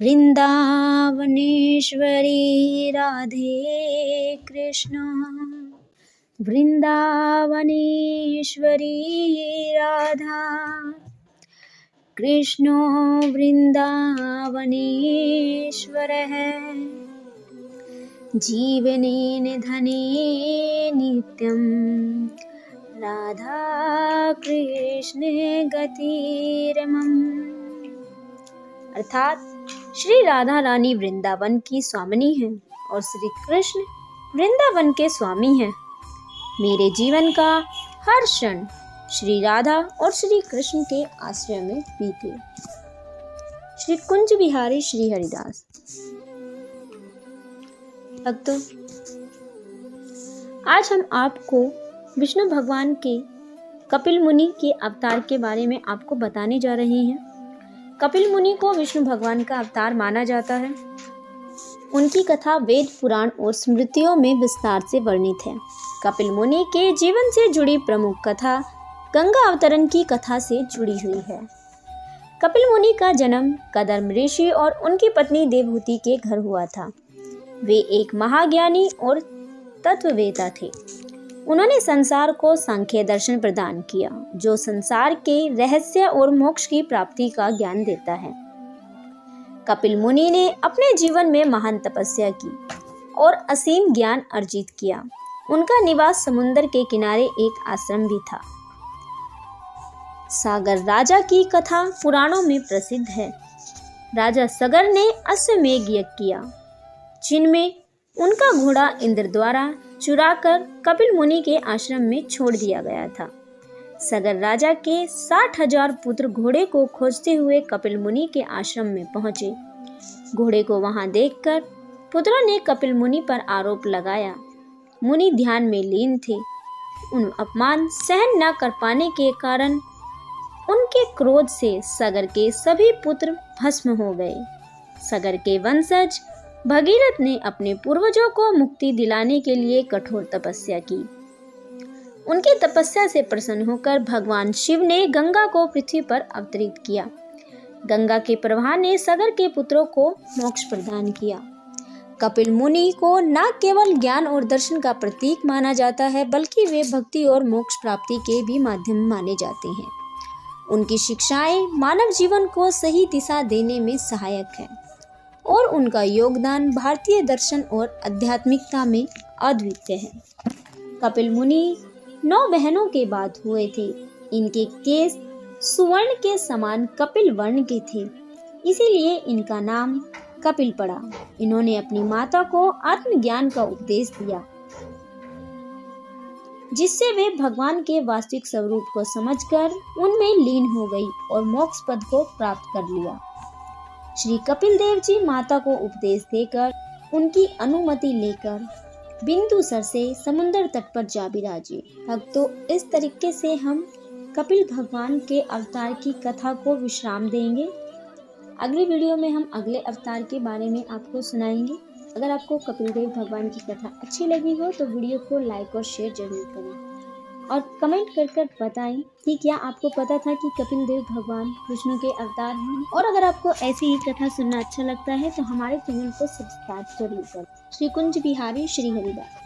वृंदावनेश्वरी राधे कृष्ण, वृंदावनेश्वरी राधा कृष्णो वृंदावनेश्वरः, जीवनेन धने नित्यं राधा कृष्ण गतिरमम्। अर्थात श्री राधा रानी वृंदावन की स्वामिनी हैं और श्री कृष्ण वृंदावन के स्वामी हैं। मेरे जीवन का हर क्षण श्री राधा और श्री कृष्ण के आश्रय में बीते। श्री कुंज बिहारी श्री हरिदास। भक्तों, आज हम आपको विष्णु भगवान के कपिल मुनि के अवतार के बारे में आपको बताने जा रहे हैं। कपिल मुनि को विष्णु भगवान का अवतार माना जाता है। उनकी कथा वेद, पुराण और स्मृतियों में विस्तार से वर्णित है। कपिल मुनि के जीवन से जुड़ी प्रमुख कथा गंगा अवतरण की कथा से जुड़ी हुई है। कपिल मुनि का जन्म कदम्ब ऋषि और उनकी पत्नी देवहूति के घर हुआ था। वे एक महाज्ञानी और तत्ववेता थे। उन्होंने संसार को सांख्य दर्शन प्रदान किया, जो संसार के रहस्य और मोक्ष की प्राप्ति का ज्ञान देता है। कपिल मुनि ने अपने जीवन में महान तपस्या की और असीम ज्ञान अर्जित किया। उनका निवास समुद्र के किनारे एक आश्रम भी था। सागर राजा की कथा पुराणों में प्रसिद्ध है। राजा सगर ने अश्वमेध यज्ञ किया, जिनमें उनका घोड़ा इंद्र द्वारा चुराकर कपिल मुनि के आश्रम में छोड़ दिया गया था। सगर राजा के 60,000 पुत्र घोड़े को खोजते हुए कपिल मुनि के आश्रम में पहुंचे। घोड़े को वहां देखकर पुत्रों ने कपिल मुनि पर आरोप लगाया। मुनि ध्यान में लीन थे। उन अपमान सहन न कर पाने के कारण उनके क्रोध से सगर के सभी पुत्र भस्म हो गए। सगर के वंशज भगीरथ ने अपने पूर्वजों को मुक्ति दिलाने के लिए कठोर तपस्या की। उनकी तपस्या से प्रसन्न होकर भगवान शिव ने गंगा को पृथ्वी पर अवतरित किया। गंगा के प्रवाह ने सगर के पुत्रों को मोक्ष प्रदान किया। कपिल मुनि को न केवल ज्ञान और दर्शन का प्रतीक माना जाता है, बल्कि वे भक्ति और मोक्ष प्राप्ति के भी माध्यम माने जाते हैं। उनकी शिक्षाएं मानव जीवन को सही दिशा देने में सहायक है और उनका योगदान भारतीय दर्शन और आध्यात्मिकता में अद्वितीय है। कपिल मुनि 9 बहनों के बाद हुए थे। इनके केस सुवर्ण के समान कपिल वर्ण के थे, इसीलिए इनका नाम कपिल पड़ा। इन्होंने अपनी माता को आत्मज्ञान का उपदेश दिया, जिससे वे भगवान के वास्तविक स्वरूप को समझकर उनमें लीन हो गई और मोक्ष पद को प्राप्त कर लिया। श्री कपिल देव जी माता को उपदेश देकर उनकी अनुमति लेकर बिंदुसर से समुद्र तट पर जा विराजे। भक्तों, इस तरीके से हम कपिल भगवान के अवतार की कथा को विश्राम देंगे। अगली वीडियो में हम अगले अवतार के बारे में आपको सुनाएंगे। अगर आपको कपिल देव भगवान की कथा अच्छी लगी हो तो वीडियो को लाइक और शेयर जरूर करें और कमेंट कर बताएं कि क्या आपको पता था कि कपिल देव भगवान विष्णु के अवतार हैं। और अगर आपको ऐसी ही कथा सुनना अच्छा लगता है तो हमारे चैनल को सब्सक्राइब जरूर करें। श्री कुंज बिहारी श्री हरिदास।